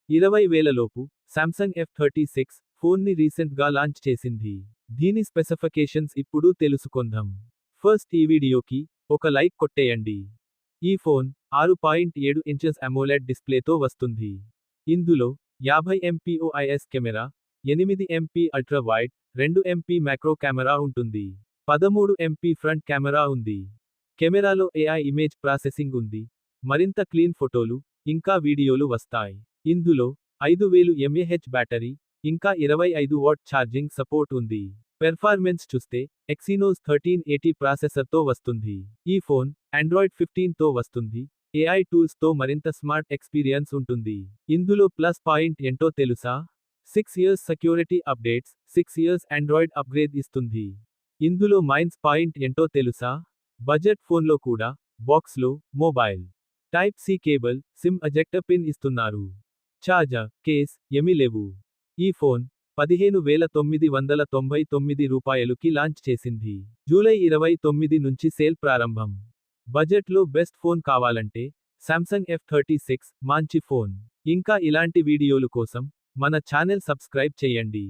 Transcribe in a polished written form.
20,000 లోపు Samsung F36 ఫోన్ని రీసెంట్గా లాంచ్ చేసింది. దీని స్పెసిఫికేషన్స్ ఇప్పుడు తెలుసుకుందాం. ఫస్ట్ ఈ వీడియోకి ఒక లైక్ కొట్టేయండి. ఈ ఫోన్ 6.7 ఇంచెస్ అమోలెడ్ డిస్ప్లేతో వస్తుంది. ఇందులో 50 MP OIS camera, 8 MP ultra wide, 2 MP macro camera ఉంటుంది. 13 MP ఫ్రంట్ కెమెరా ఉంది. కెమెరాలో AI ఇమేజ్ ప్రాసెసింగ్ ఉంది. మరింత క్లీన్ ఫోటోలు, ఇంకా వీడియోలు వస్తాయి. ఇందులో 5000 mAh బ్యాటరీ, ఇంకా 25 వాట్ ఛార్జింగ్ సపోర్ట్ ఉంది. పెర్ఫార్మెన్స్ చూస్తే ఎక్సినోస్ 1380 ప్రాసెసర్తో వస్తుంది. ఈ ఫోన్ ఆండ్రాయిడ్ 15 తో వస్తుంది. AI టూల్స్తో మరింత స్మార్ట్ ఎక్స్పీరియన్స్ ఉంటుంది. ఇందులో ప్లస్ పాయింట్ ఏంటో తెలుసా? 6 years security updates, 6 years Android upgrade ఇస్తుంది. ఇందులో మైనస్ పాయింట్ ఏంటో తెలుసా? బడ్జెట్ ఫోన్లో కూడా బాక్స్లో mobile type C cable, sim ejector pin ఇస్తున్నారు. చార్జర్, కేస్ ఏమీ లేవు. ఈ ఫోన్ 15,999 రూపాయలుకి లాంచ్ చేసింది. జూలై 29 నుంచి సేల్ ప్రారంభం. బడ్జెట్లో బెస్ట్ ఫోన్ కావాలంటే శాంసంగ్ F36 మంచి ఫోన్. ఇంకా ఇలాంటి వీడియోలు కోసం మన ఛానల్ సబ్స్క్రైబ్ చేయండి.